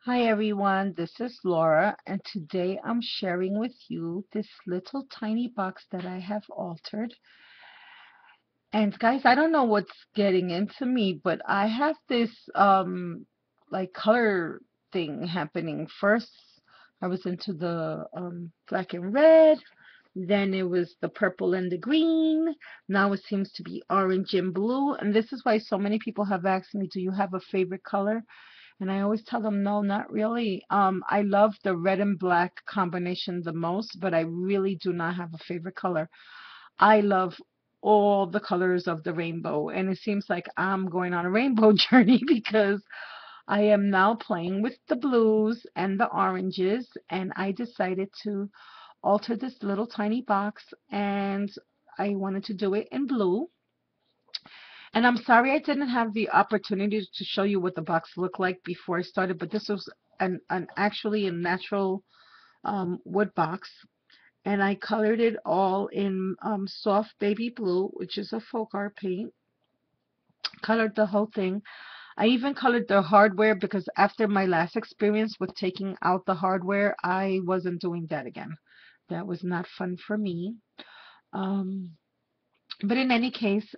Hi everyone, this is Laura, and today I'm sharing with you this little tiny box that I have altered. And guys, I don't know what's getting into me, but I have this like color thing happening. First, I was into the black and red, then it was the purple and the green. Now it seems to be orange and blue, and this is why so many people have asked me, do you have a favorite color? And I always tell them, no, not really. I love the red and black combination the most, but I really do not have a favorite color. I love all the colors of the rainbow, and it seems like I'm going on a rainbow journey because I am now playing with the blues and the oranges, and I decided to alter this little tiny box, and I wanted to do it in blue. And I'm sorry I didn't have the opportunity to show you what the box looked like before I started, but this was an actually a natural wood box. And I colored it all in soft baby blue, which is a folk art paint. Colored the whole thing. I even colored the hardware because after my last experience with taking out the hardware, I wasn't doing that again. That was not fun for me. Um, But in any case,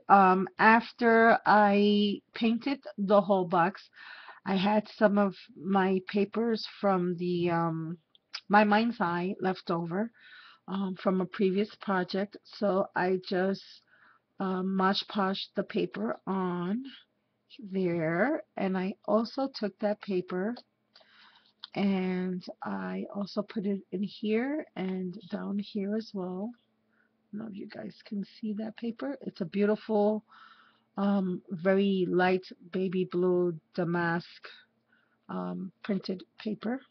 after I painted the whole box, I had some of my papers from the my mind's eye left over from a previous project. So I just Mosh Poshed the paper on there, and I also took that paper and I also put it in here and down here as well. I don't know if you guys can see that paper. It's a beautiful very light baby blue damask printed paper,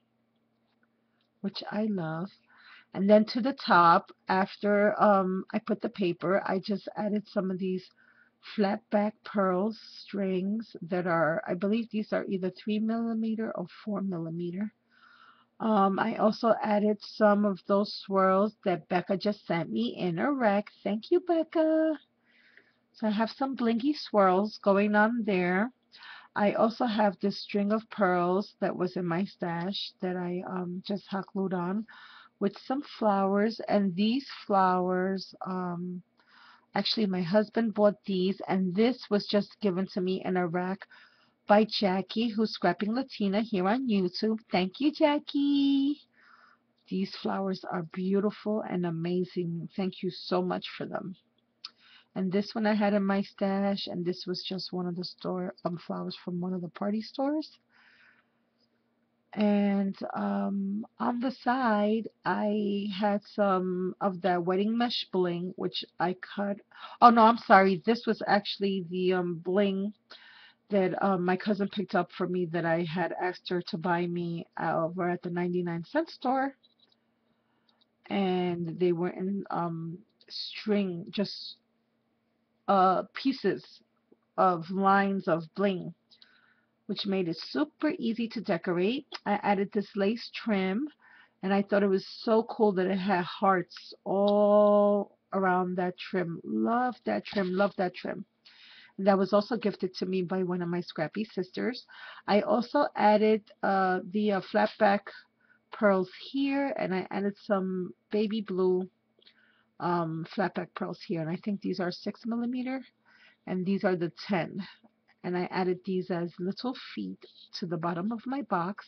which I love. And then to the top, after I put the paper, I just added some of these flat back pearls strings that are, I believe these are either 3 millimeter or 4 millimeter. I also added some of those swirls that Becca just sent me in a rack. Thank you, Becca. So I have some blinky swirls going on there. I also have this string of pearls that was in my stash that I just hot glued on with some flowers. And these flowers, actually my husband bought these, and this was just given to me in a rack by Jackie, who's Scrapping Latina here on YouTube. Thank you, Jackie. These flowers are beautiful and amazing. Thank you so much for them. And this one I had in my stash, and this was just one of the store flowers from one of the party stores. And on the side, I had some of that wedding mesh bling, which I cut. Oh no, I'm sorry. This was actually the bling that my cousin picked up for me that I had asked her to buy me over at the 99-cent store. And they were in string, just pieces of lines of bling, which made it super easy to decorate. I added this lace trim, and I thought it was so cool that it had hearts all around that trim. Love that trim, love that trim. And that was also gifted to me by one of my scrappy sisters. I also added the flat back pearls here, and I added some baby blue flat back pearls here, and I think these are 6 millimeter, and these are the 10. And I added these as little feet to the bottom of my box.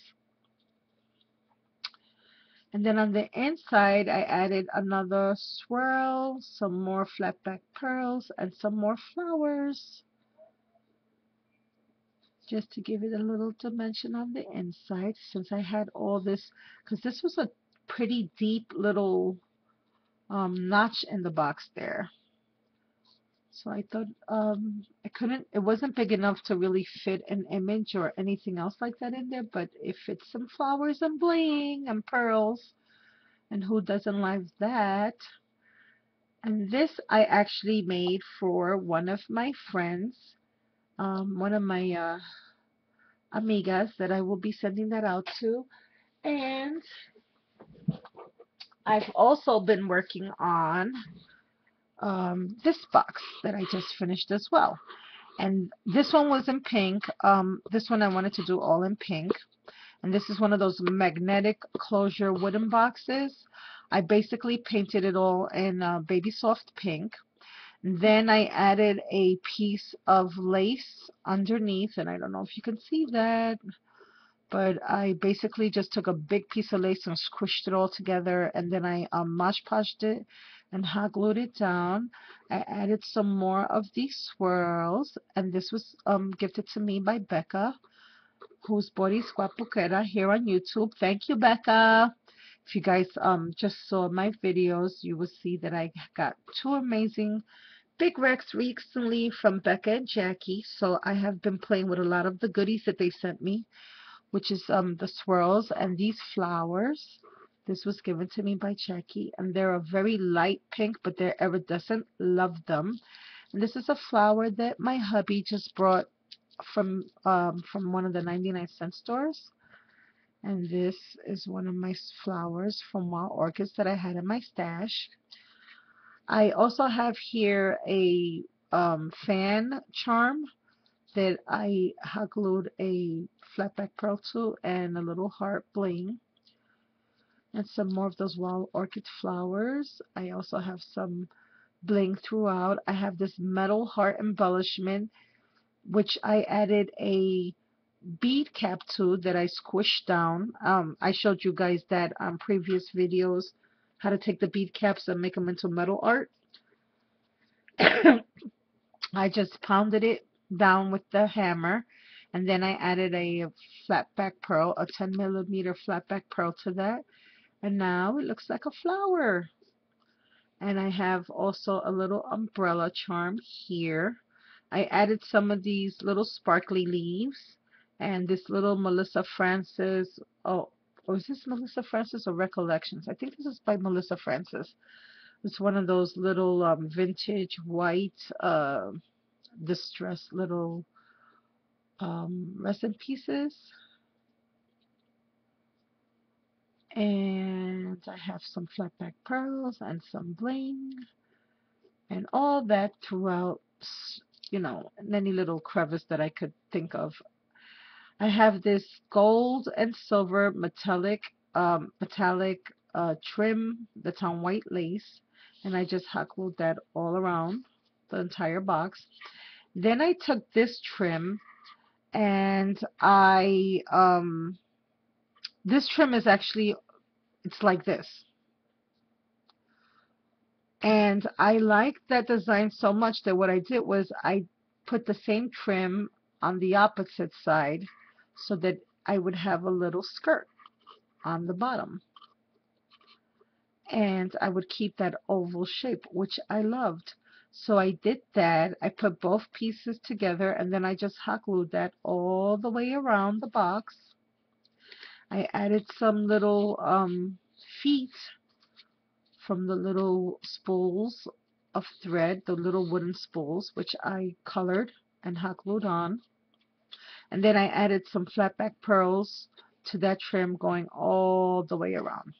And then on the inside, I added another swirl, some more flat back pearls, and some more flowers, just to give it a little dimension on the inside, since I had all this, because this was a pretty deep little notch in the box there. So I thought it wasn't big enough to really fit an image or anything else like that in there, but it fits some flowers and bling and pearls, and who doesn't like that? And this I actually made for one of my friends, one of my amigas that I will be sending that out to. And I've also been working on this box that I just finished as well. And this one was in pink. This one I wanted to do all in pink. And this is one of those magnetic closure wooden boxes. I basically painted it all in baby soft pink. Then I added a piece of lace underneath, and I don't know if you can see that, but I basically just took a big piece of lace and squished it all together, and then I Mod Podged it and hot glued it down. I added some more of these swirls, and this was gifted to me by Becca, who's bought Scrapbook here on YouTube. Thank you, Becca. If you guys just saw my videos, you will see that I got two amazing big racks recently from Becca and Jackie. So I have been playing with a lot of the goodies that they sent me, which is the swirls and these flowers. This was given to me by Jackie, and they're a very light pink, but they're iridescent. Love them. And this is a flower that my hubby just brought from one of the 99-cent stores. And this is one of my flowers from Wild Orchids that I had in my stash. I also have here a fan charm that I hot glued a flat back pearl to and a little heart bling. And some more of those wild orchid flowers. I also have some bling throughout. I have this metal heart embellishment, which I added a bead cap to that I squished down. I showed you guys that on previous videos how to take the bead caps and make them into metal art. I just pounded it down with the hammer, and then I added a flat back pearl, a 10mm flat back pearl to that, and now it looks like a flower. And I have also a little umbrella charm here. I added some of these little sparkly leaves and this little Melissa Francis. Oh, or is this Melissa Francis or Recollections? I think this is by Melissa Francis. It's one of those little vintage white distressed little resin pieces. And I have some flat back pearls and some bling and all that throughout, you know, any little crevice that I could think of. I have this gold and silver metallic trim that's on white lace, and I just hot glued that all around the entire box. Then I took this trim and this trim is actually, it's like this. And I liked that design so much that what I did was I put the same trim on the opposite side so that I would have a little skirt on the bottom. And I would keep that oval shape, which I loved. So I did that. I put both pieces together, and then I just hot glued that all the way around the box. I added some little feet from the little spools of thread, the little wooden spools, which I colored and hot glued on. And then I added some flat back pearls to that trim going all the way around.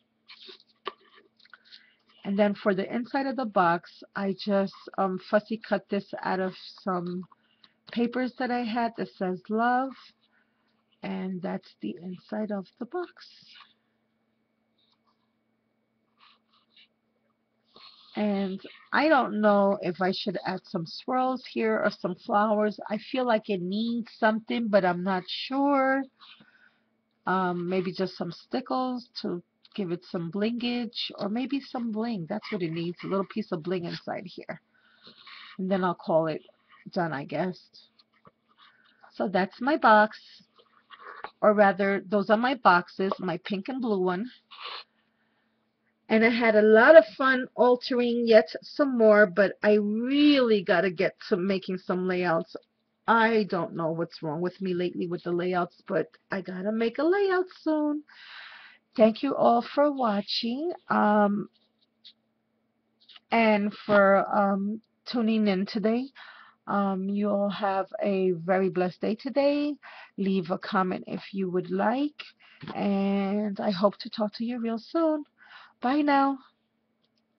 And then for the inside of the box, I just fussy cut this out of some papers that I had that says love. And that's the inside of the box. And I don't know if I should add some swirls here or some flowers. I feel like it needs something, but I'm not sure. Maybe just some stickles to give it some blingage, or maybe some bling. That's what it needs, a little piece of bling inside here. And then I'll call it done, I guess. So that's my box, or rather, those are my boxes, my pink and blue one. And I had a lot of fun altering yet some more, but I really got to get to making some layouts. I don't know what's wrong with me lately with the layouts, but I got to make a layout soon. Thank you all for watching and for tuning in today. You all have a very blessed day today. Leave a comment if you would like, and I hope to talk to you real soon. Bye now.